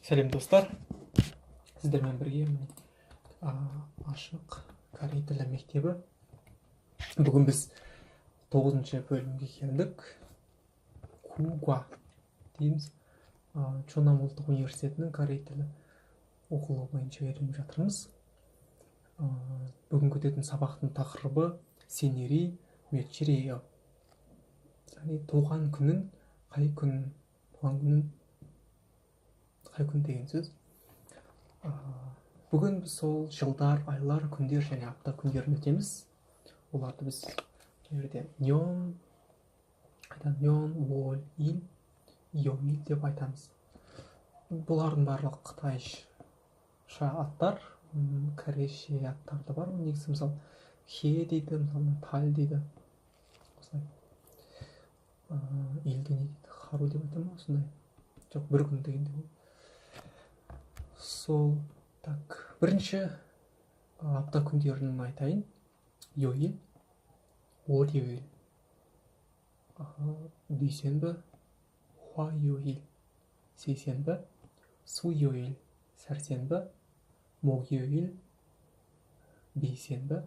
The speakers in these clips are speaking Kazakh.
Сәлем достар, сіздермен бірге ашық корей тілі мектебі. Бүгін біз 9-шы бөлімге келдік. Кугуа дейміз. Чонам ұлттық университетінің корей тілі оқулығы бойынша үйреніп жатырмыз. Бүгін өтетін сабақтың тақырыбы сенери мечирео. Яғни туған күнін қай күн деген сөз. Бүгін біз сол жылдар, айлар, күндер және апта күндерін өтеміз. Оларды біз жерде ньон, ол, ил, йомил деп айтамыз. Бұлардың барлығы қытайша аттар, корейше аттар да бар. Негізі мысалы хе дейді, мысалы таль дейді. Осылай. Илді не дейді? Хару деп айтамын ма? Осындай. Жоқ, бір күн дегенде ол. Сол, так, бірінші апта күндерін айтайын. Йоил, 월요일, дүйсенбі, 화요일, сейсенбі, 수요일, сәрсенбі, 목요일, бейсенбі,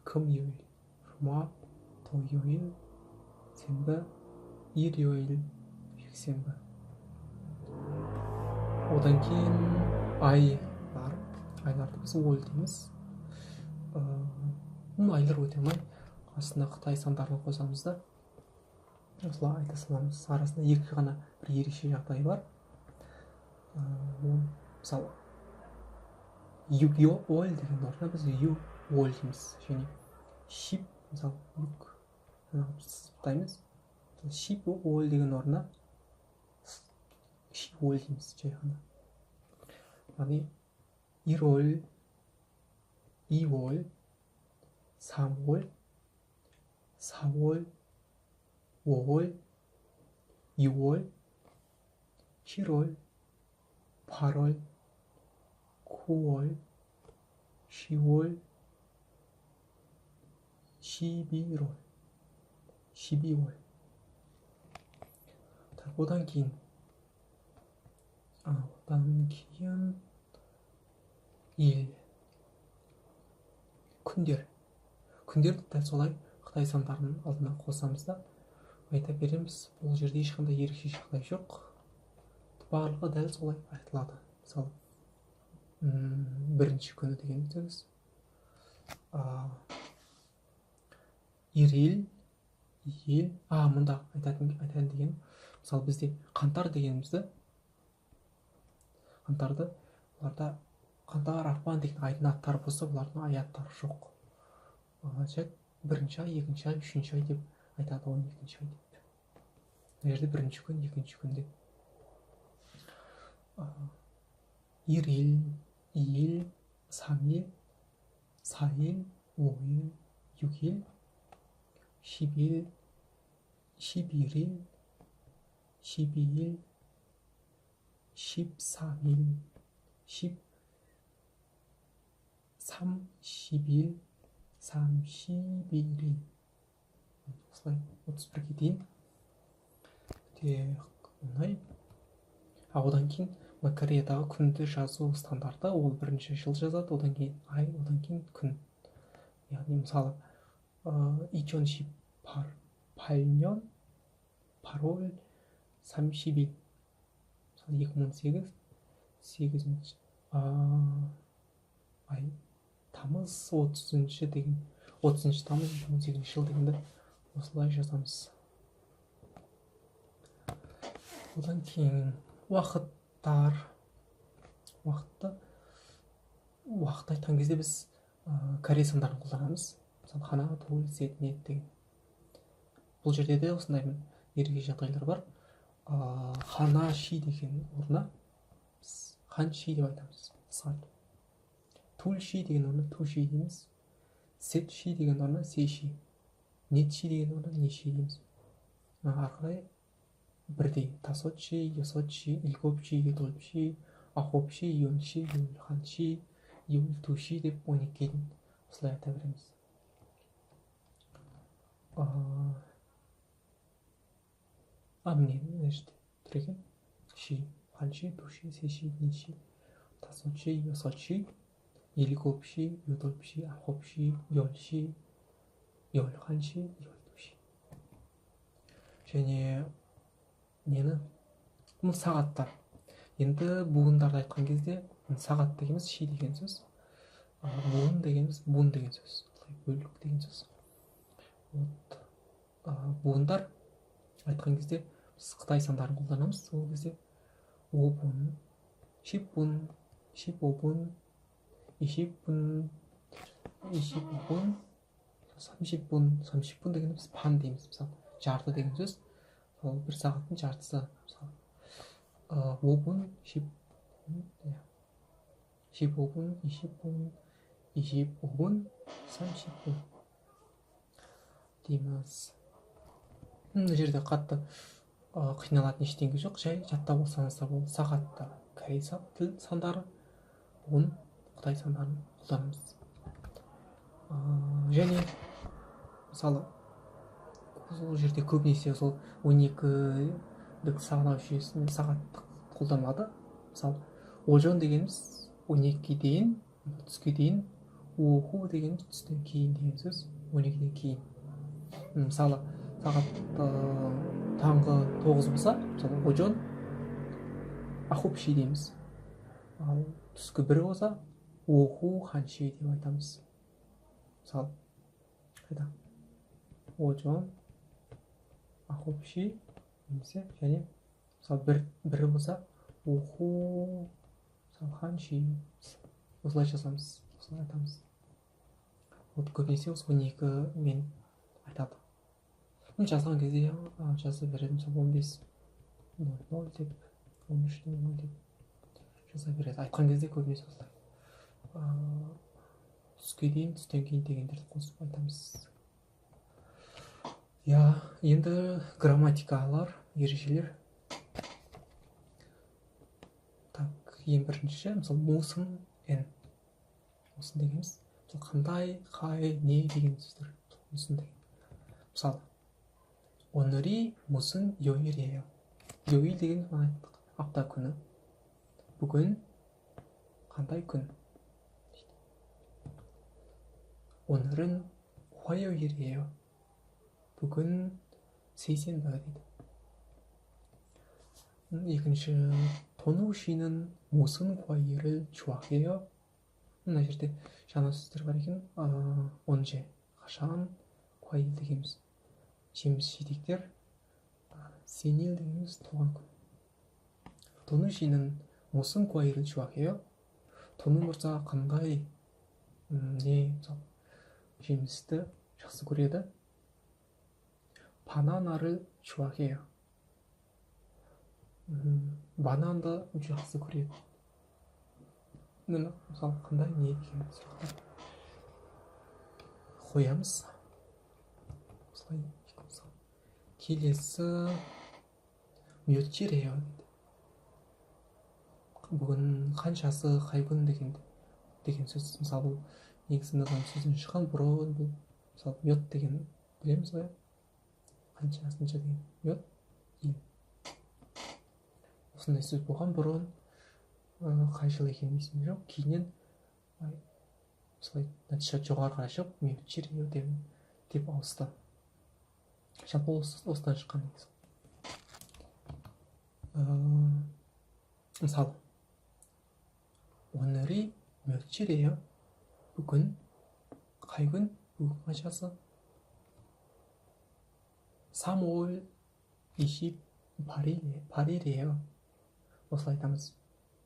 금요일, жұма, 토요일, сенбі, 일요일, жексенбі. Одан кейін айлар, айларды біз ол дейміз. Айлар өте алмай, астына Қытай сандарын қосамыз да. Осылай айта саламыз. Арасында екі ғана бір ерекше жағдай бар. Мысалы, югьол деген орнына біз юол дейміз. Және шип, мысалы, юг сызықтаймыз. Шип ол деген орнына шиол дейміз жай ғана. Яғни 1월, 2월, 3월, 4월, 5월, 6월, 7월, 8월, 9월, 10월, 11월. одан кейін 일, күндерді дәл солай Қытай сандарының алдына қосамыз да айта береміз. Бұл жерде ешқандай ерекше жағдай жоқ. Барлығы дәл солай айтылады. Мысалы, бірінші күні деген сөз. Ирил, ел, мұнда айтайын деген. Мысалы, бізде қаңтар дегенімізді, қаңтарды, оларда қаңтар, ақпан деген айдың аттары болса, олардың ай аттары жоқ. Бірінші ай, екінші ай, үшінші ай деп айтады, 12-ші ай деп. Бұл жерде бірінші күн, екінші күн деп. Ирил, ил, самил, саил, 오일, 6일, 10일, 11일, 12일, 13일, 30일, 31일. осылай 31-ге дейін. Одан кейін Кореядағы күнді жазу стандарты, ол бірінші жыл жазады, одан кейін ай, одан кейін күн. Яғни мысалы 2018년 8월 30일, 2018 8 ай, тамыз 30-шы деген, 30-шы тамыз 2018 жыл дегенді осылай жазамыз. Одан кейін уақыттар. Уақыт айтқан кезде біз корей сандарын қолданамыз. Мысалы, хана, туль, сет, нет деген. Бұл жерде де осындай ерекше жағдайлар бар. Хана, ши деген орнына хан ши деп айтамыз. Туль ши деген орнына ту ши дейміз. Сет ши деген орнына се ши. Нет ши деген орнына не ши дейміз. Арқылай бірдей тасот ши, есот ши, илгоп ши, етолп ши, ахоп ши, юн ши, юл хан ши, юл ту ши деп 12-ге дейін осылай айта береміз. міне, значит, түреген ши 한시, 두시, 세시, 네시, 다섯시, 여섯시, 일곱시, 여덟시, 아홉시, 열시, 열한시, 열두시. және нені сағаттар. Енді буындарды айтқан кезде сағат дегеніміз ши деген сөз, буын дегеніміз буын деген сөз, бөлік деген сөз. Вот буындар айтқан кезде біз Қытай сандарын қолданамыз. Сол кезде 5분, 10분, 15분, 20분, 25분, 30분, 30분 дегенде біз пан дейміз. Мысалы, жарты деген сөз. Сол бір сағаттың жартысы. Мысалы, 5분, 10분, 15분, 20분, 25분, 30분 дейміз. Мына жерде қатты қиналатын ештеңе жоқ, жай жаттап алсаңыздар болды. Сағатта корей тіл сандары, буын Қытай сандарын қолданамыз. Және мысалы сол жерде көбінесе сол 12-дік санау жүйесінде сағаттық қолданылады. Мысалы, ожон дегеніміз 12-ге дейін, түске дейін, уху деген түстен кейін деген сөз, 12-ден кейін. Мысалы, сағат таңғы 9 болса, мысалы, ожон ахупши дейміз. Ал түскі 1 болса, уху ханши деп айтамыз. Мысалы, қайда? Ожон ахупши немесе, және мысалы, 1 болса, уху ханши. Осылай жазамыз, осылай айтамыз. Вот көбінесе осы 12 мен айтады. Жазған кезде жаза береді, мысалы 15:00 деп, 13:00 деп жаза береді. Айтқан кезде көбінесе осылай. Түске дейін, түстен кейін дегендерді қосып айтамыз. Енді грамматикалар, ережелер. Так, ең бірінші, мысалы, мұсын, ән. Мұсын дегеніміз, қандай, қай, не деген сөздер. Мұсын деген. Мысалы, 오늘이 무슨 요일이에요? 요일 деген айттық, апта күні. Бүгін қандай күн? 오늘은 화요일이에요. бүгін сейсенбі дейді. екінші, тону 씨는 무슨 과일을 좋아해요? мына жерде жаңа сөздер бар екен. 언제, қашан, 과일 дегеніміз жеміс жидектер, сенил дегеніміз туған күн. тону 씨는 무슨 과일을 좋아해요? тону мырза қандай жемісті жақсы көреді? 바나나를 좋아해요. бананды жақсы көреді. мысалы, қандай, не деген сұрақтар қоямыз. осылай. келесі, 며칠이에요. бүгін қаншасы, қай күн деген сөз. мысалы, негізі мынадан сөзден шыққан бұрын, бұл мысалы, мед деген білеміз ғой, қаншасынша деген мед. осындай сөз болған бұрын, қай жыл екенін есімде жоқ. кейіннен осылай нәтиже жоғарыға шығып, 며칠이에요 деп ауысты. жалпы осыдан шыққан негізі. мысалы, 오늘이 며칠이에요? бүгін қай күн? бүгін қаншасы? 3월 28일이에요. осылай айтамыз.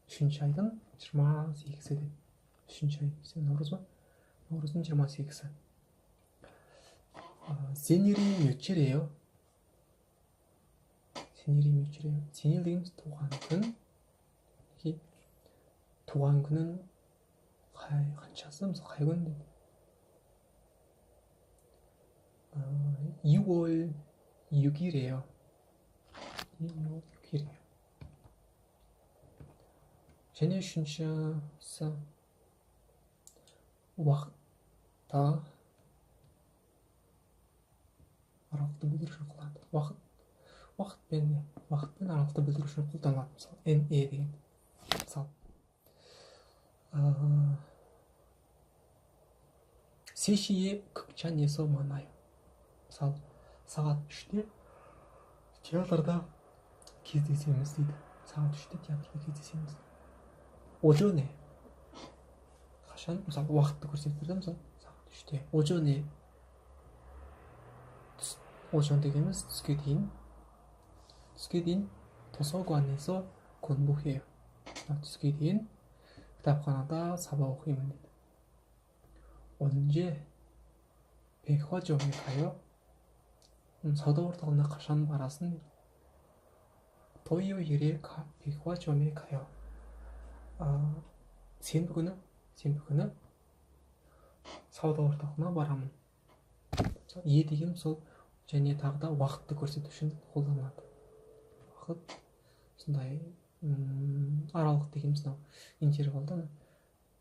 3-ші айдың 28-і деп. 3-ші ай, наурыз ба? наурыздың 28-і. 생일이 며칠이에요? 생일이 며칠이에요? 생일 дегеніміз туған күн. туған күнін қаншасы? мысалы, қай күн дейді. 2월 6일이에요. 2월 6일이에요. және үшіншісі, уақытта аралықты білдіруші қылады. уақытпен аралықты білдіру үшін қолданылады. Мысалы NE деген. Мысалы сешие 극장에서 만나요. мысалы сағат 3-те театрда кездесеміз дейді. Сағат 3-те театрда кездесеміз. 오전에 қашан? Мысалы уақытты көрсетіп берді. Мысалы сағат 3-те. 오전에 오전 дегеніміз түске дейін 도서관에서 공부해요. түске дейін кітапханада сабақ оқимын дейді. 언제 백화점에 가요? сауда орталығына қашан барасың дейді. 토요일에 백화점에 가요. сенбі күні сауда орталығына барамын. е деген сол және тағы да уақытты көрсету үшін қолданылады. уақыт сондай аралық деген мынау интервалда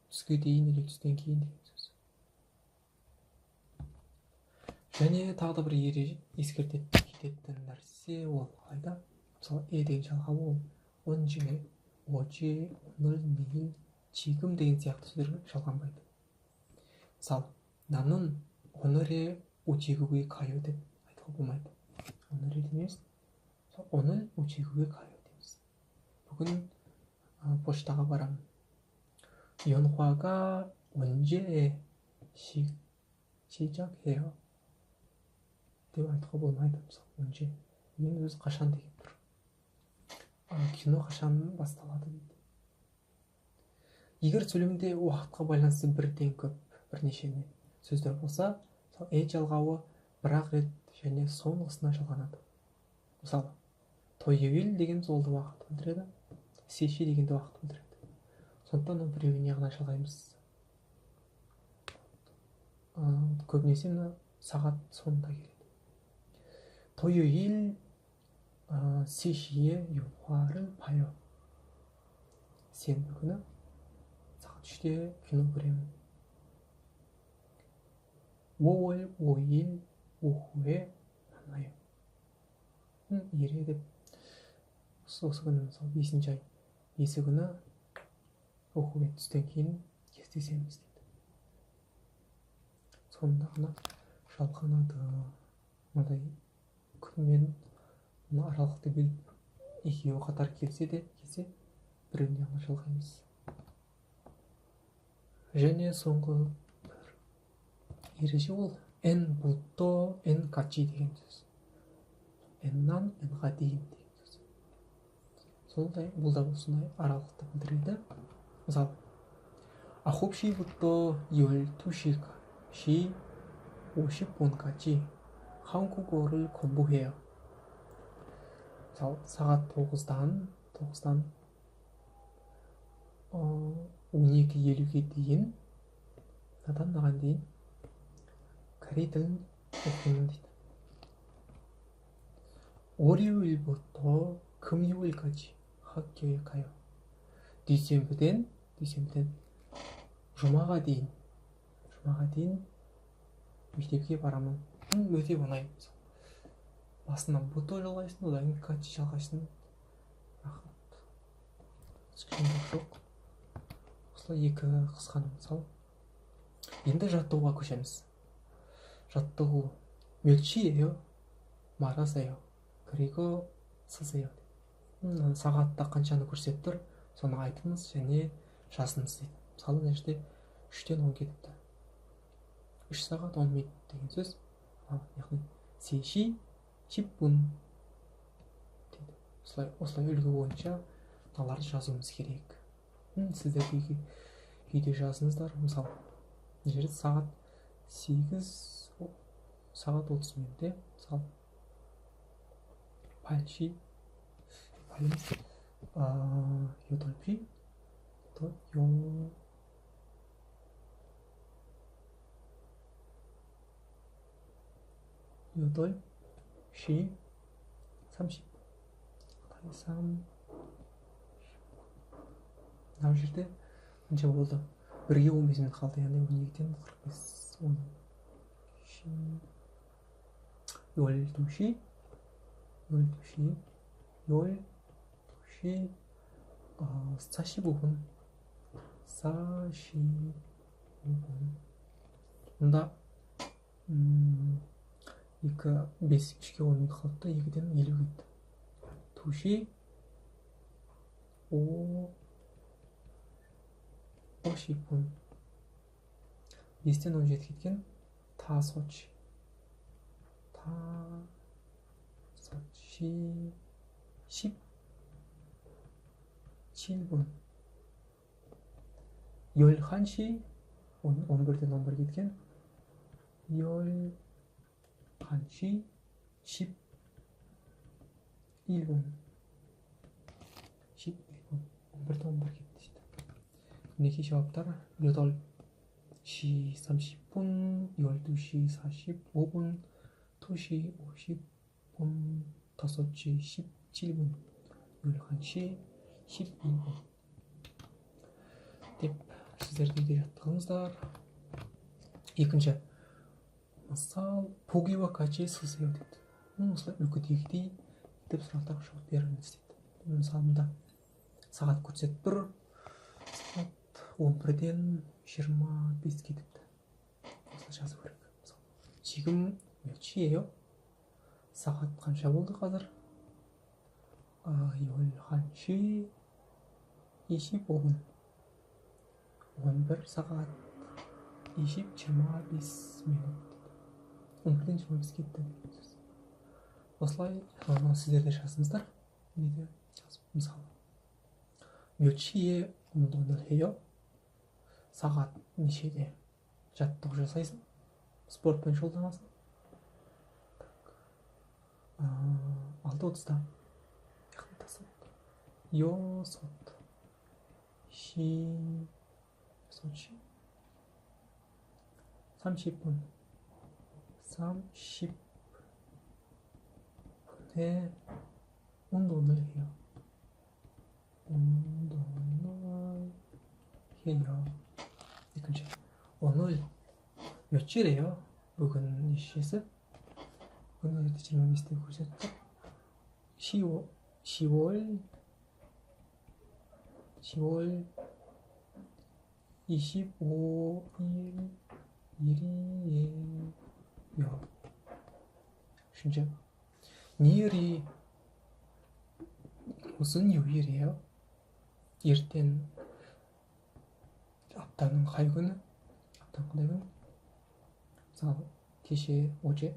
түске дейін или түстен кейін деген сөз. және тағы да бір ескертетін нәрсе ол қайда? мысалы деген жалғауы ол 언제, 어제, 오늘, 내일, 지금 деген сияқты сөздер жалғанбайды. мысалы 나는 오늘의 우체국에 가요 деп айтуға болмайды. 오늘에 демейміз. 오늘 우체국에 가요 дейміз. бүгін поштаға барамын. 연화가 언제 시작해요 деп айтуға болмайды. мысалы 언제 мен өзі қашан деген тұр. кино қашан басталады дейді. егер сөйлемде уақытқа байланысты бірден көп бірнеше сөздер болса, жалғауы бір-ақ рет және соңғысына жалғанады. мысалы 토요일 деген олды уақыт білдіреді, сеши дегенді уақыт білдіреді. сондықтан біреуіне ғана жалғаймыз. көбінесе мына сағат соңында келеді. 토요일 3시에 영화를 봐요. сенбі күні сағат 3-те кино көремін. 5월 5일 오후에 만나요. 이래 деп осы күні мысалы 5-ші ай 5-і күні 오후에 түстен кейін кездесеміз дейді. сонда ғана жалғанады. мындай күнмен аралықты біліп екеуі қатар келсе біреуіне ғана жалғаймыз. және соңғы ереже ол n부터 n까지 деген сөз. nнан nға дейін деген сөз. сондай бұл да осындай аралықты білдіреді. мысалы 9시부터 12시 50분까지 한국어를 공부해요. сағат 9-дан 12:50ге дейін мынаған дейін корей тілін оқимын дейді. 월요일부터 금요일까지 학교에 가요. дүйсенбіден жұмаға дейін мектепке барамын. өте оңай. басынан бұто жалғайсың, одан кейін качи жалғайсың. рахат. кішкене жоқ. осылай екі қысқаны мысал. енді жаттығуға көшеміз. жаттығу 멸치예요. 말하세요. 그리고 쓰세요. сағатта қаншаны көрсетіп тұр, соны айтыңыз және жазыңыз дейді. мысалы мына жерде 3-тен 10 кетіпті. 3 сағат 10 минут деген сөз. яғни 3시 10분 дейді. осылай үлгі бойынша мыналарды жазуымыз керек. сіздер үйде жазыңыздар. мысалы мына жерде сағат 8 сағат 30 минутте мысалы 8시 8시 30분 мына жерде қанша болды? 1-ге 15 минут қалды, яғни 12-ден 45 12시 12시 12시 45분 45분 мында екі бес үшке он минут қалыпты, екіден елу кетті. Туши о 10분 бестен 17 кеткен. Тасочи 17분 11시 11ден 11 кеткен. 11시 11분 11분 11ден 11 кетті дейді. мінекей жауаптар. 8시 30분 12시 45분 2시 50분 5시 17분 11시 11분 деп сіздерге де жаттығыңыздар. екінші мысал погива каче сысеу дейді. осылай үлгідегідей етіп сұрақтарға жауап беріңіз дейді. мысалында сағат көрсетіп тұр, сағат 11ден 25 кетіпті. осылай жазу керек. 지금 몇 시예요? сағат қанша болды қазір? 11시 25분 11 сағат 25 минут. 11ден 25 кетті. осылай сіздер де жазыңыздар. неде жазып, мысалы 몇 시에 운동을 해요? сағат нешеде жаттығу жасайсың? спортпен шұғылданасың? 6:30다. 6시 30분 30분에 운동을 해요. 이제 오늘 며칠이에요? бүгін нешесі? 오늘 질문 리스트 보셨죠? 10월 25일이에요. 진짜 내일이 무슨 요일이에요? ертең аптаның қай күні? аптаның қандай күні? мысалы кеше 어제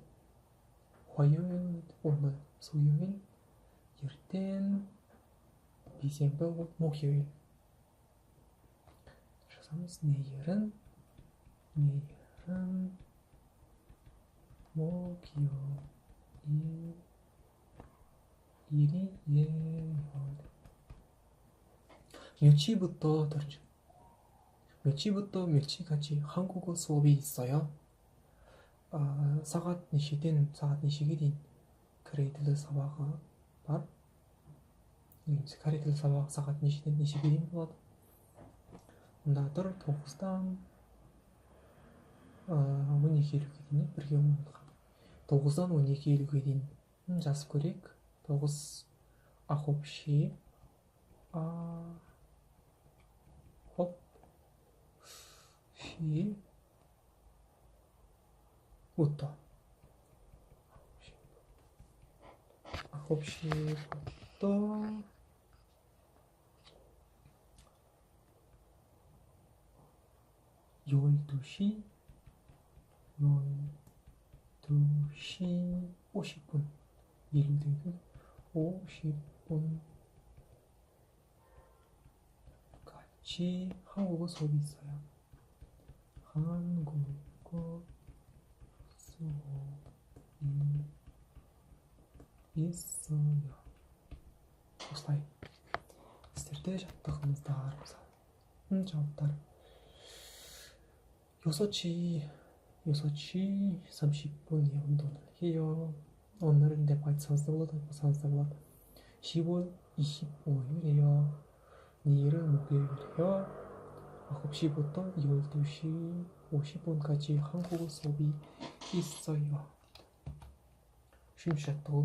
화요일, 오늘 수요일, ертең бейсенбі, 목요일. жазамыз. 내일은 목요일이에요. 몇 시부터 들죠? 몇 시부터 몇 시까지 한국어 수업이 있어요? сағат нешеден сағат нешеге дейін корей тілі сабағы бар. корей тілі сабағы сағат нешеден нешеге дейін болады? мында тұр 9-дан 12:50-ге дейін, бірге 10 минутқа. 9-дан 12:50-ге дейін жазып көрейік. 9 9시 9시부터 12시 50분 50분 같이 한국어 수업이 있어요. 한국어 수업이 있어요. осылай сіздерде жаттығыңыздар. жауаптар. 6시 30분에 운동을 해요. 오늘은 деп айтсаңыз да болады, айтпасаңыз да болады. 10월 25일이에요. 내일은 목요일이에요. 9시부터 12시 50분까지 한국어 수업이 있어요. Үшінші жаттығу.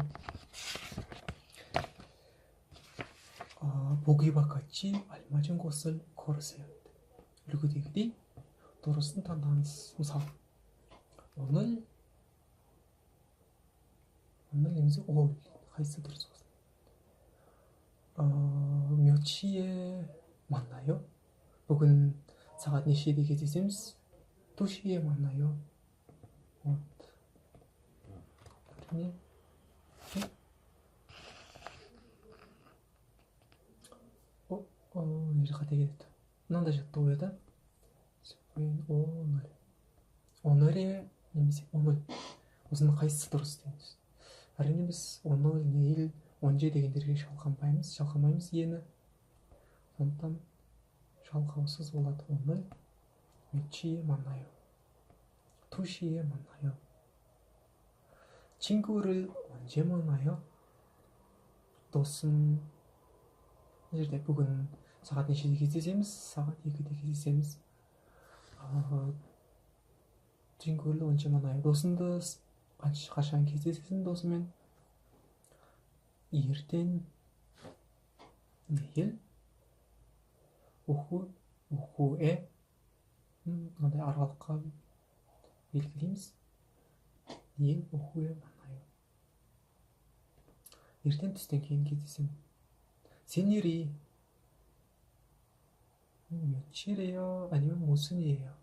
보기와 같이 알맞은 곳을 걸으세요. үлгідегідей дұрысын таңдаңыз. мысалы 오늘 немесе 올 қайсысы дұрыс болсын? 몇 시에 만나요? бүгін сағат нешеде кездесеміз? 2시에 만나요. әрине қате кетті. мынандай жаттығу еді. 오늘에 немесе 오늘 осының қайсысы дұрыс дейміз. әрине біз 오늘, 내일, 언제 дегендерге шалқамаймыз ені. сондықтан жалғаусыз болады. 오늘 몇 시에 만나요? 2시에 만나요. 친구를 언제 만나요? досым мына жерде бүгін сағат нешеде кездесеміз? сағат 2-де кездесеміз. 친구를 언제 만나요? досыңды қашан кездесесің досымен? ертең, 내일, 오후에 мынандай аралыққа белгілейміз. 내일 오후에 만나요. ертең түстен кейін кездесемін. 생일이 며칠이에요? 아니면 무슨 일이에요?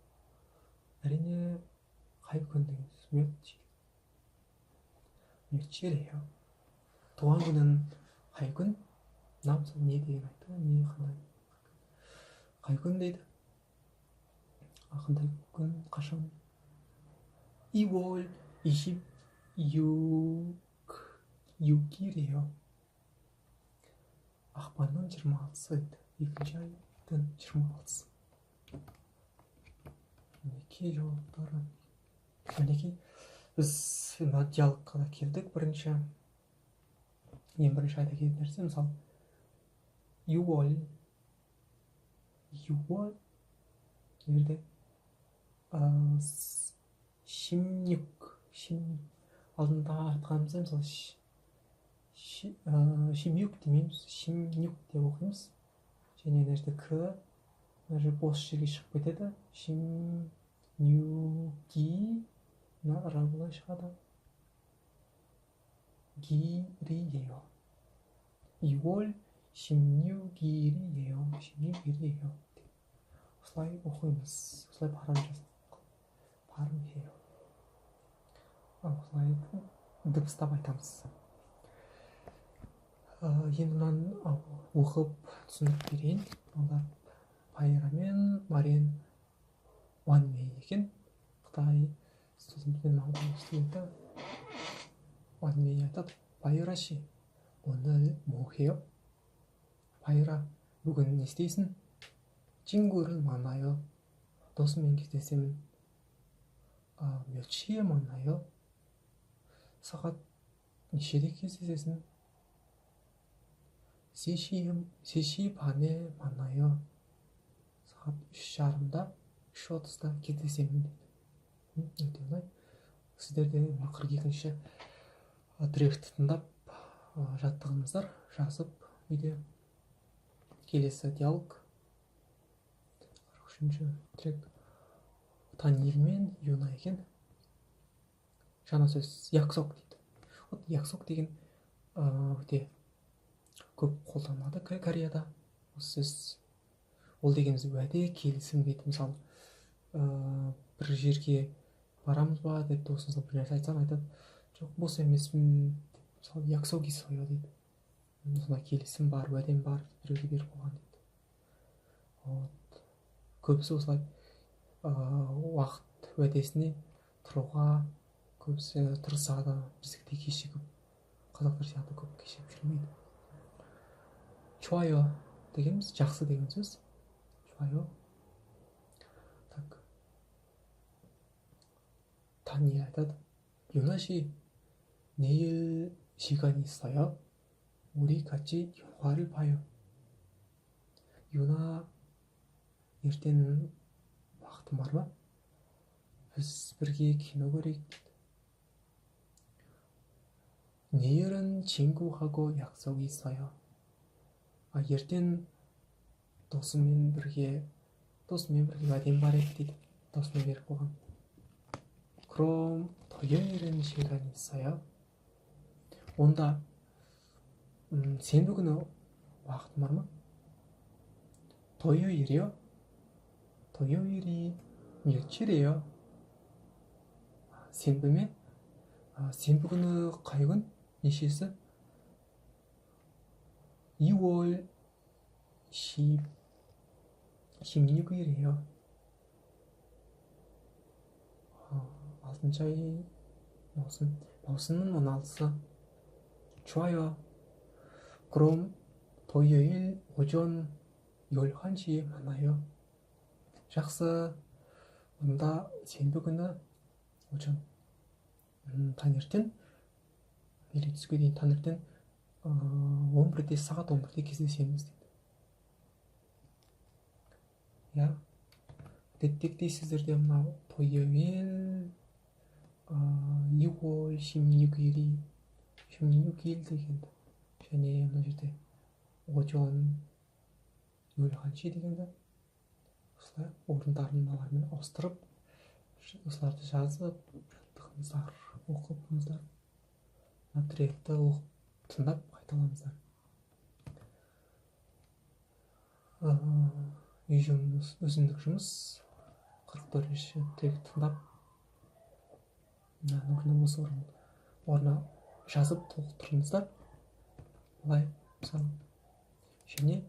әрине қай күн деген сөз. 며칠이에요? туған күнің қай күн? намысы не деген айтты? не қандай? қай күн дейді? қандай күн? қашан? 2월 26일이에요. ақпанның 26-сы дейді. екінші айдың 26-сы. мінекей жауаптары. мінекей біз мына диалогқа да келдік. ең бірінші айта кететін нәрсе, мысалы 6월 жерде 16 алдында айтқанымызда мысалы 16 демейміз, 16 деп оқимыз. және мына жерде к мына жерде бос жерге шығып кетеді. 16기 ра былай шығады. 길이에요. 2월 16일이에요. 16일이에요. осылай оқимыз. осылай 발음해요. осылай дыбыстап айтамыз. енді мынаны оқып түсіндіріп берейін. олар Пайра мен Марин Ванмей екен. Қытай студентпен студенті Ванмей айтады. Пайра 씨, 오늘 뭐 해요? Пайра, бүгін не істейсің? 친구를 만나요. досыммен кездесемін. 몇 시에 만나요? сағат нешеде кездесесің? 3시 반에 만나요. сағат 3:30-да, 3:30-да кездесемін дейді. өте оңай. сіздер де 42-ші тректі тыңдап жаттығыңыздар, жазып үйде. келесі диалог. 43-ші трек. Таниил мен Юна екен. жаңа сөз 약속 дейді. 약속 деген өте көп қолданылады Кореяда. осы сөз ол дегеніміз уәде, келісім дейді. мысалы бір жерге барамыз ба деп досыңызға бір нәрсе айтсаң, айтады, жоқ бос емеспін. мысалы 약속 있어요 дейді. сонда келісім бар, уәдем бар, біреуге беріп қойған дейді. көбісі осылай уақыт уәдесіне тұруға көбісі тырысады. біздікідей кешігіп, қазақтар сияқты көп кешігіп жүрмейді. 좋아요 дегеніміз жақсы деген сөз. 좋아요. так. 단이 айтады. 유나 씨, 내일 시간 있어요? 우리 같이 영화를 봐요. 유나, ертең уақытың бар ма? біз бірге кино көрейік дейді. 내일은 친구하고 약속이 있어요. ертең досыммен бірге уәдем бар еді дейді. Досыма беріп қойған. 그럼 토요일은 시간이 있어요? онда сенбі күні уақытым бар ма? 토요일이요? 토요일이 며칠이에요? сенбі ме? сенбі күні қай күн? нешесі? 2월 16일이에요. 6інші ай маусымның 16-сы. 좋아요. 그럼 토요일 오전 11시에 만나요. жақсы. онда сенбі күні 오전 таңертең или түске дейін таңертең 11-де сағат 11-де кездесеміз дейді. әдеттегідей мынау 토요일 2월 16일이 16일 дегенді және мына жерде 오전 11시 дегенді осылай орындармен ауыстырып осыларды жазып жаттығыңыздар, оқыңыздар, материалды оқып тыңдап қайталамыздар. үй жұмыс, өзіндік жұмыс 44-ші тек тыңдап осы орнына жазып толықтырыңыздар. былай мысалы және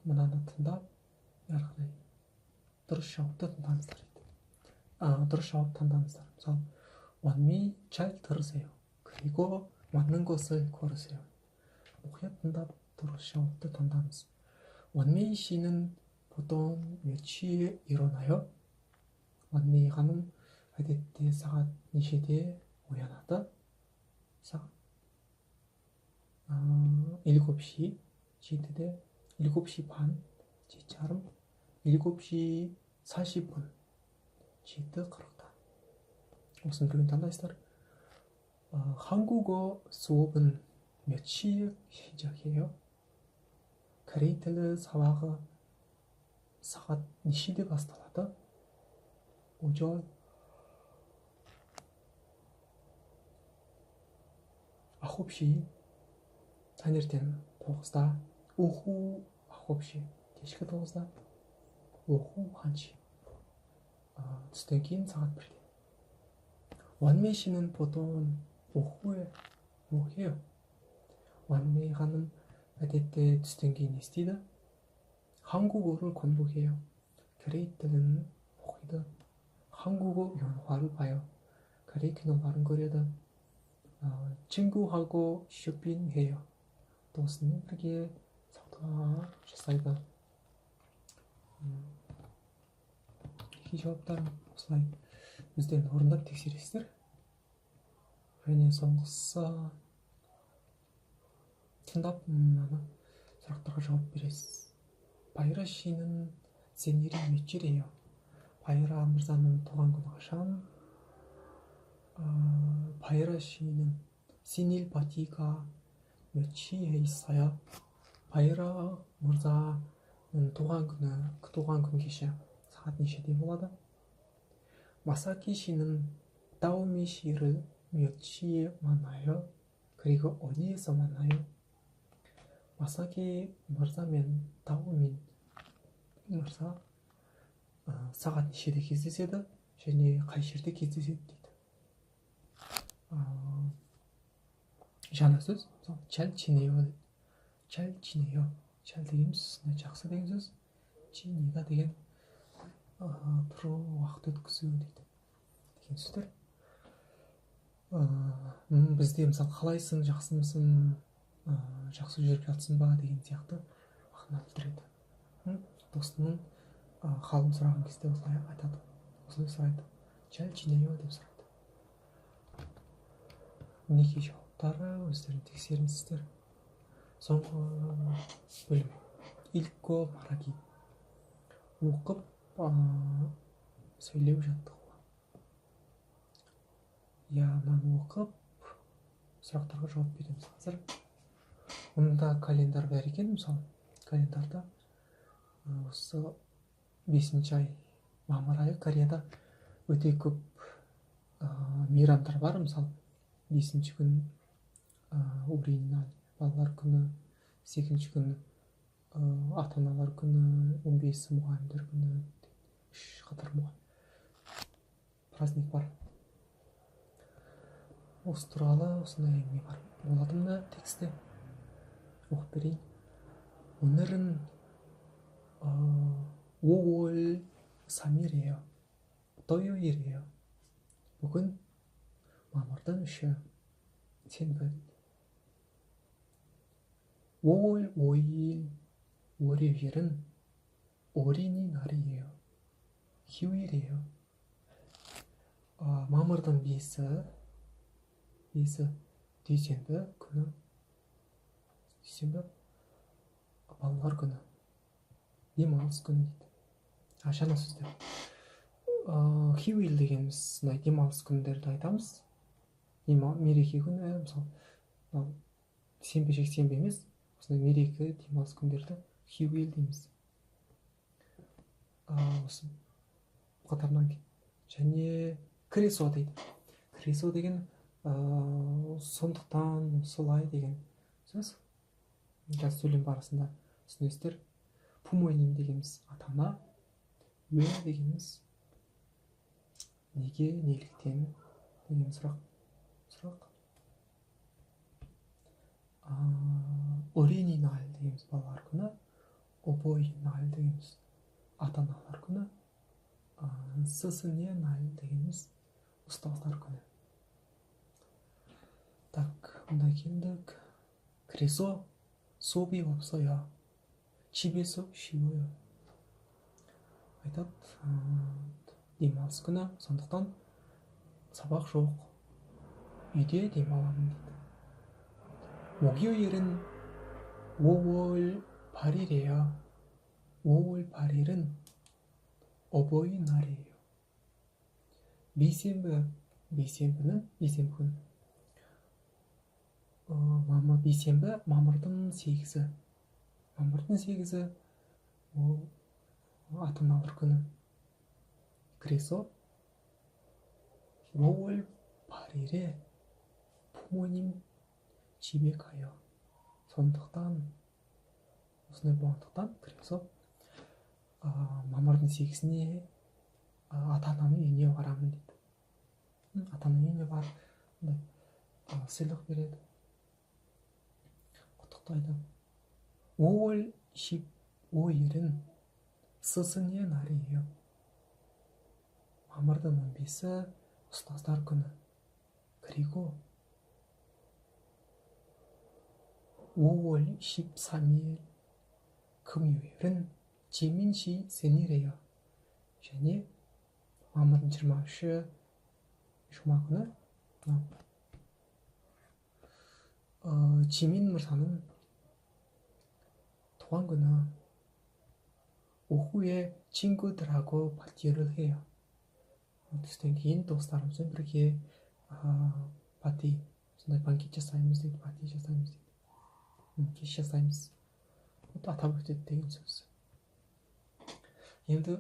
мынаны тыңдап әрі қарай дұрыс жауапты таңдаңыздар дейді. дұрыс жауап таңдаңыздар. мысалы 원미 잘 들으세요. 그리고 맞는 것을 고르세요. мұқият тыңдап дұрыс жауапты таңдаңыз. 원미 씨는 보통 몇 시에 일어나요? 원미 ханым әдетте сағат нешеде оянады? сағат 7시, 7대 7시 반, 7:30, 7시 40분, 7:40다. осыны білген таңдайсыздар. 한국어 수업은 몇 시에 시작해요? корей тілі сабағы сағат нешеде басталады? 오전 9시, таңертең 9-да, 오후 9시, кешкі 9-да, 오후 1시, түстен кейін сағат 1-де. 원미 씨는 보통 오후에 뭐 해요? 원미 ханым әдетте түстен кейін не істейді? 한국어를 공부해요. корей тілін оқиды. 한국어 영화를 봐요. корей киноларын көреді. 친구하고 쇼핑해요. досымен бірге сауда жасайды. 이 жауаптарын осылай өздерін орындап тексересіздер. және соңғысы тыңдап сұрақтарға жауап бересіз. байра 씨는 생일이 며칠이에요? байра мырзаның туған күні қашан? байра 씨는 생일 파티가 몇 시에 있어요? байра мырзаның туған күн кеші сағат нешеде болады? 마사키 씨는 다오미 씨를 몇 시에 만나요? 그리고 어디에서 만나요? 마사키 мырзамен 다오미 мырза сағат нешеде кездеседі және қай жерде кездеседі дейді. жаңа сөз 잘 지내요. 잘 지내요. 잘 деген сөз жақсы деген сөз. 지내가 деген тұру, уақыт өткізу дейді деген сөздер. бізде мысалы қалайсың, жақсымысың, жақсы жүріп жатсың ба деген сияқты мағына білдіреді. досының халын сұраған кезде осылай айтады, осылай сұрайды. 잘 지내요 деп сұрайды. мінекей жауаптары, өздерін тексеріңіздер. соңғы бөлім 읽고 말하기. оқып сөйлеу жаттығу. мынаны оқып сұрақтарға жауап береміз қазір. Мұнда календар бар екен, мысалы календарда осы 5 ай мамыр айы Кореяда өте көп мейрамдар бар. Мысалы 5 күн Урина балалар күні, 8 күн ата аналар күні, 15 мұғалімдер күні, 3 қатар праздник бар. Осы туралы осындай әңгіме бар. Болады мына текстте оқып берейін. 오늘은 5월 3일이에요. 토요일이에요. бүгін мамырдың 3-і сенбі. 5월 5일 월요일은 어린이날이에요. 휴일이에요. мамырдың 5-і дүйсенбі күні. дүйсенбі балалар күні, демалыс күні дейді. Жаңа сөздер. 휴일 дегеніміз демалыс күндерді айтамыз. Мереке күні, мысалы сенбі жексенбі емес, осындай мереке демалыс күндерді 휴일 дейміз. Осы қатарынан және кресо дейді. кресо деген сондықтан, солай деген сөз. Жас сөйлем барысында түсінесіздер. Пумойнин дегеніміз ата-ана, 왜 дегеніміз неге, неліктен деген сұрақ. 어린이날 дегеніміз балалар күні, 어버이날 дегеніміз ата-аналар күні, 스승의 날 дегеніміз ұстаздар күні. Так, мына келдік. 그래서 수업이 없어요. 집에서 쉬어요. айтады, демалыс күні, сондықтан сабақ жоқ. үйде демаламын дейді. 목요일은 5월 8일이에요. 5월 8일은 어버이날이에요. бейсенбінің бейсенбі мамырдың 8-і. мамырдың 8-і ол ата-аналар күні. 그래서 5월 8일에 부모님 집에 가요. сондықтан осындай болғандықтан, 그래서 мамырдың 8-іне ата-ананың үйіне барамын дейді. ата-ананың үйіне барып сыйлық береді, құттықтайды. 5월 15일은 스승의 날이에요. мамырдың 15-і ұстаздар күні. 그리고 5월 13일 금요일은 지민 씨 생일이에요. және мамырдың 23-і жұма күні 지민 мырзаның туған күні. 오후에 친구들하고 파티를 해요. түстен кейін достарымызбен бірге 파티, сондай банкет жасаймыз дейді, 파티 жасаймыз дейді. кеш жасаймыз. атап өтеді деген сөз. енді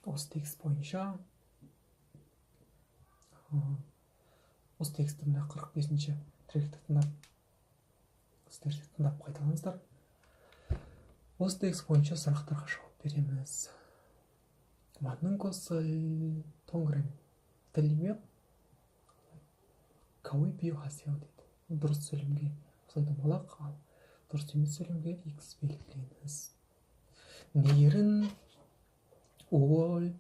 осы текст бойынша осы текстті мына 45-ші тректі тыңдап қайталаңыздар. осы текст бойынша сұрақтарға жауап береміз. 맞는 것을 동그라미 들리면 가위 비유하세요 дейді. дұрыс сөйлемге осылай домалақ, ал дұрыс емес сөйлемге X белгілеңіз. 내일은 5월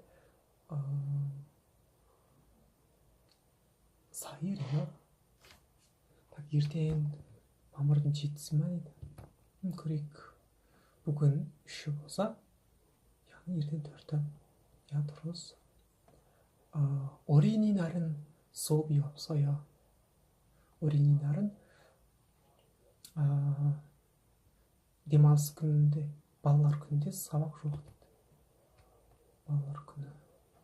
4일이요. ертең мамырдың 7-сі ма дейді. көрейік. бүгін 3-і болса, яғни ертең 4-і. дұрыс. 어린이날은 수업이 없어요. 어린이날은 демалыс күнінде, балалар күнінде сабақ жоқ дейді. балалар күні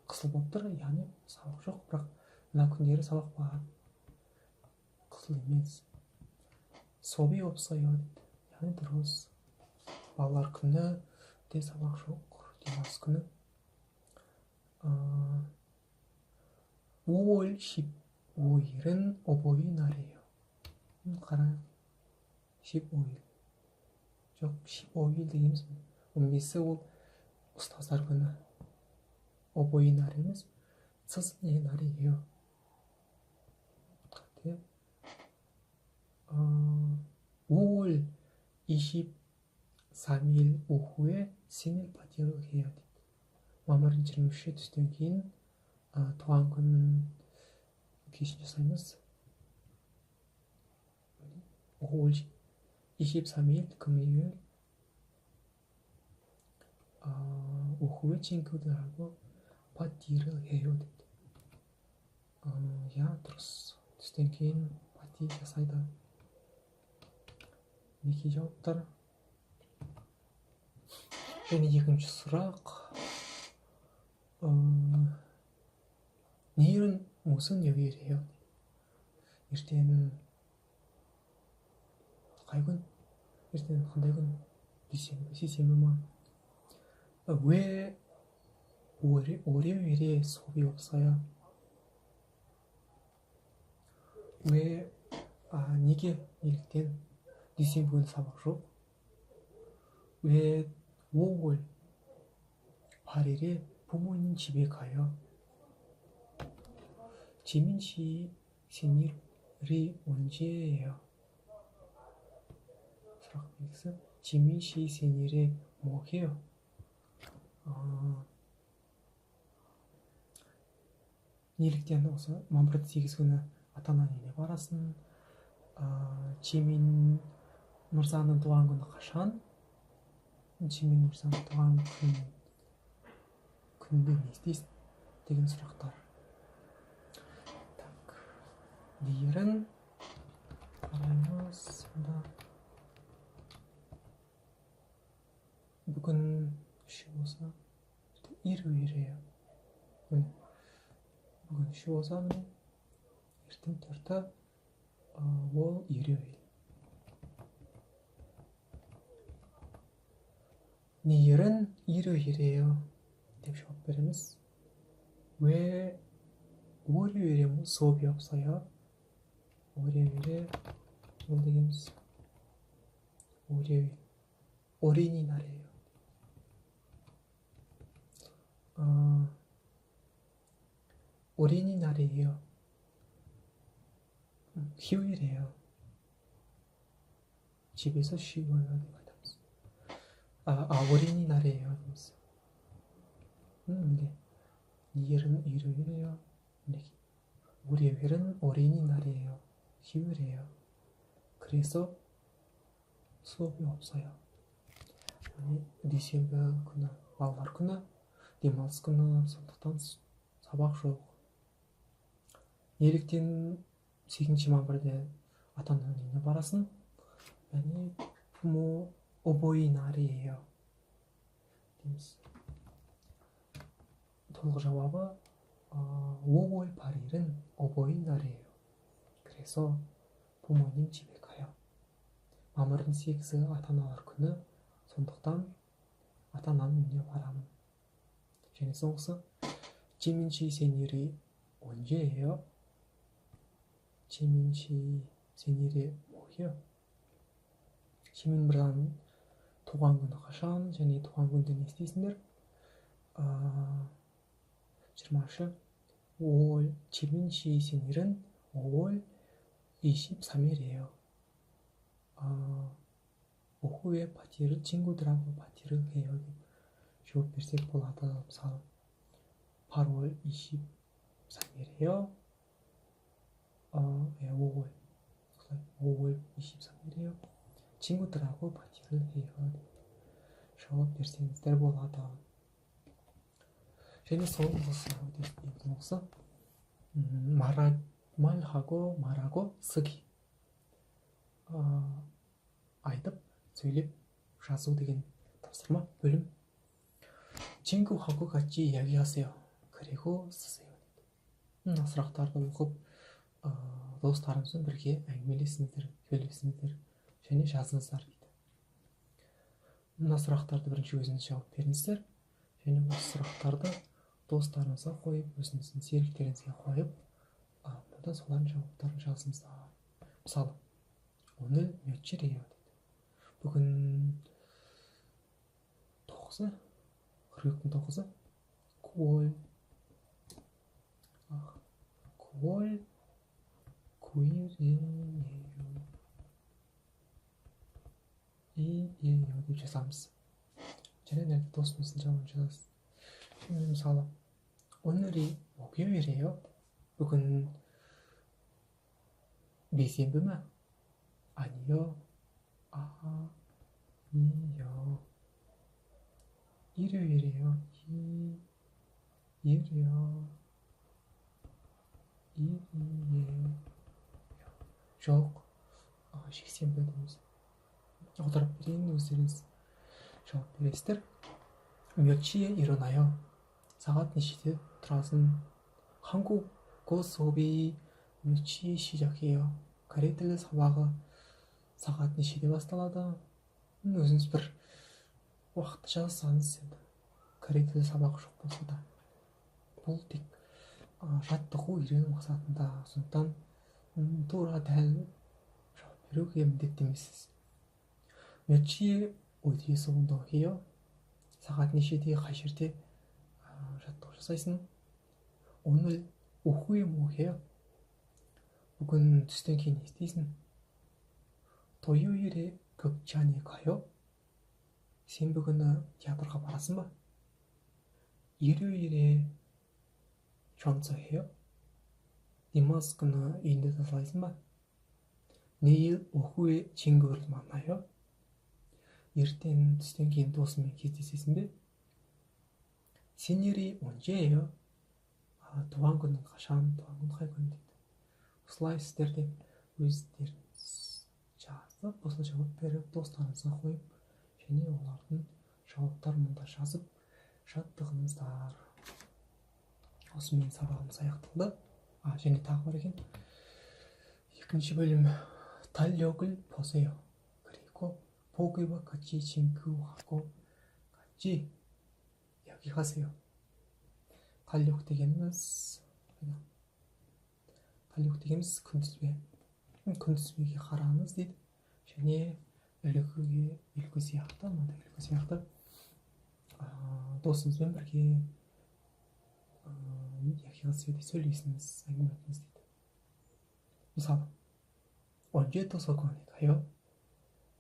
қысыл болып тұр, яғни сабақ жоқ, бірақ мына күндері сабақ бар. қысыл емес. 수업이 없어요 дейді. яғни дұрыс. балалар күні де сабақ жоқ. демалыс күні. 5월 15일은 어버이날이에요. қарайық. 15일. жоқ, 15일 дегеніміз 15-і ол ұстаздар күні. 어버이날 емес, 스승의 날이에요. 같아요. 5월 23일 오후에 생일 파티를 해야 돼. мамырдың 23-і түстен кейін туған күн кешін жасаймыз. 5월 23일 금요일 오후에 친구들하고 파티를 해요 дейді. 야, дұрыс. түстен кейін 파티 жасайды. неге жауаптар? және екінші сұрақ. 내일은 무슨 요일이에요? ертең қай күн? ертең қандай күн? дүйсенбі, сейсенбі ма? 왜 월요일에 수업이 없어요? 왜 неге неліктен дүйсенбі күні сабақ жоқ? 왜 5월 8일에 부모님 집에 가요? 지민 씨 생일이 언제예요? сұрақ белгісі. 지민 씨 생일에 뭐 해요? неліктен осы мамырдың 8 күні ата-ананың үйіне барасың? 지민 мырзаның туған күні қашан? 지민 мырзаның туған күнде не істейсің? деген сұрақтар. Так, нейлерін қараймыз. сонда бүгін үші болса 일요일이에요. бүгін үші болса міне ертең 4-і ол 일요일. 내일은 일요일이에요 деп жауап береміз. 왜 월요일에 수업이 없어요? 월요일에 뭘 дегеніміз? 월요일 어린이날이에요. 어린이날이에요. 휴일이에요. 집에서 쉬어요. 어린이날이에요. 이게 내일은 일요일이에요. 월요일은 어린이날이에요. 휴일이에요. 그래서 수업이 없어요. дүйсенбі күні балалар күні, демалыс күні, сондықтан сабақ жоқ. неліктен 8 мамырда ата-ананың үйіне барасың? яғни 부모 어버이날이에요 дейміз. толық жауабы 5월 8일은 어버이날이에요. 그래서 부모님 집에 가요. мамырдың 8-і ата-аналар күні, сондықтан ата-ананың үйіне барамын. және соңғысы, 지민 씨 생일이 언제예요? 지민 씨 생일이 뭐예요? 지민 мырзаның туған күні қашан? және туған күнде не істейсіңдер? 20-шы 5월 지민 씨 생일은 5월 23일이에요. 오후에 파티를 친구들하고 파티를 해요. жауап берсек болады. мысалы 8월 23일이에요. 5월 23일이에요. 친구들하고 파티를 해요. жауап берсеңіздер болады. және соңғысы 말하고 쓰기. айтып, сөйлеп, жазу деген тапсырма, бөлім. 친구하고 같이 이야기하세요. 그리고 쓰세요. сұрақтарды оқып, достарыңызбен бірге әңгімелесіңіздер, сөйлесіңіздер. және жазыңыздар дейді. Мына сұрақтарды бірінші өзіңіз жауап беріңіздер, және осы сұрақтарды достарыңызға қойып, өзіңіздің серіктеріңізге қойып, мұнда солардың жауаптарын жазыңыздар. Мысалы, 오늘 며칠이에요 дейді. Бүгін 9-ы, қыркүйектің 9-ы, 9월 9일이에요 деп жазамыз. және нәрді досымыздың жауабын жазасыз. мысалы, 오늘이 목요일이에요. бүгін бейсенбі ме? 아니요. 아니요. 일요일이에요. 일이요. 일이에요. жоқ. жексенбі дейміз. аударып берейін, өздеріңіз жауап бересіздер. 며칠에 일어나요. сағат нешеде тұрасың? 한국어 수업이 몇 시에 시작해요? корей тілі сабағы сағат нешеде басталады? өзіңіз бір уақытты жазсаңыз енді. корей тілі сабағы жоқ болса да. бұл тек жаттығу үйрену мақсатында. сондықтан тура дәл жауап беруге міндетті емессіз. 몇 시에 어디에서 운동해요? сағат нешеде қай жерде жаттығу жасайсың? 오늘 오후에 뭐 해요? бүгін түстен кейін не істейсің? 토요일에 극장에 가요? сенбі күні театрға барасың ба? 일요일에 청소해요? демалыс күні үйінде тазалайсың ба? 내일 오후에 친구를 만나요? ертең түстен кейін досыңмен кездесесің бе? 생일이 언제예요? туған күнің қашан? туған күн қай күн дейді. осылай сіздер де өздеріңіз жазып, осылай жауап беріп, достарыңызға қойып, және олардың жауаптарын мұнда жазып жаттығыңыздар. осымен сабағымыз аяқталды. және тағы бар екен. екінші бөлім. 달력을 보세요. 그리고 보기와 같이 친구하고 같이 이야기하세요. 달력 дегеніміз күнтізбеге қараңыз дейді. және үлгі сияқты, мынандай үлгі сияқты досыңызбен бірге сөйлесіңіз, әңгіме айтыңыз дейді. мысалы, 언제 도서관에 가요?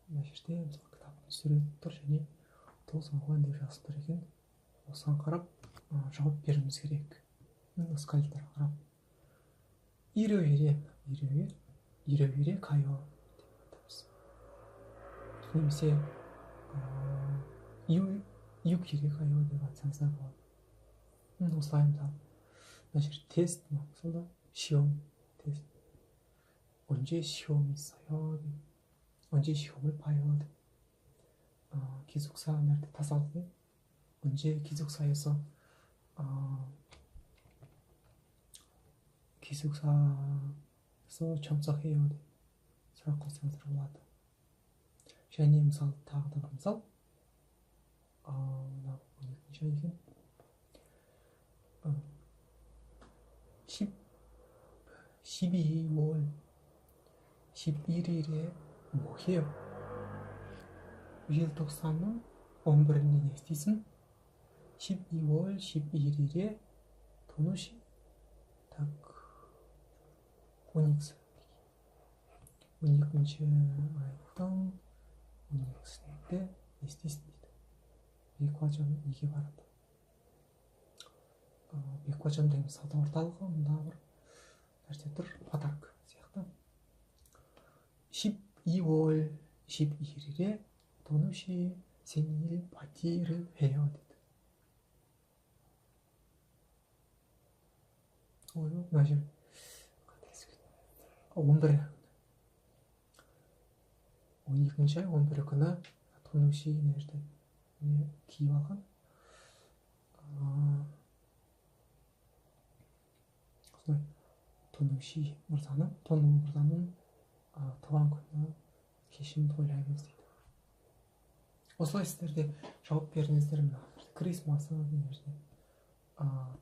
мына жерде мысалы кітаптың суреті тұр және 도서관 деп жазып тұр екен. осыған қарап жауап беруіміз керек. осы календарьға қарап. 일요일에 가요 деп айтамыз. немесе 6일에 가요 деп айтсаңыздар болады. осылай мысалы мына жер тест, мысалы 시험, тест. 언제 시험 있어요? 언제 시험을 봐요? 기숙사 нәрді тазалық. 언제 기숙사에서 청소해요? сұрақ қойсаңыздар болады. және мысалы тағы да бір мысал. мына 12-ші ай екен. 12월 11일에 뭐 해요? желтоқсанның 11-інде не істейсің? 12월 11일에 도노시 так 12-시 12-інші айдың 12-сінде не істейсің дейді. 백화점 неге барады? 백화점 деген сауда орталығы. мұнда бір нәрсе тұр, подарок сияқты. 12월 11일에 도노시 생일 파티를 해요 дейді. мына жер 12-ші ай 11 күні 도노시 мына жерде киіп алған. осылай тону мырзаның туған күні шешімді ойлаймыз дейді. Осылай сіздер де жауап беріңіздер. Мына крисмасы деген жерде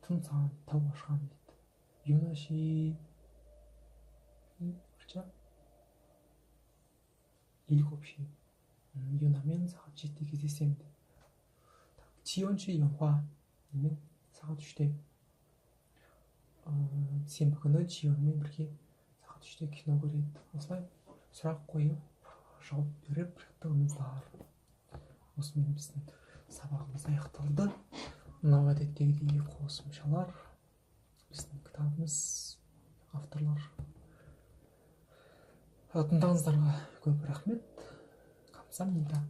тынсан тау ашқан дейді. Юнаши 일곱 시 유나면 сағат 7-де кездесемін дейді. 지연치 영화는 сағат 3-те сенбі күні 지연мен бірге сағат 3-те кино көреді. Осылай сұрақ қойып жауап беріп жаттығыңыздар. Осымен біздің сабағымыз аяқталды. Мынау әдеттегідей қосымшалар, біздің кітабымыз, авторлар. Тыңдағандарыңызға көп рахмет. 감사합니다.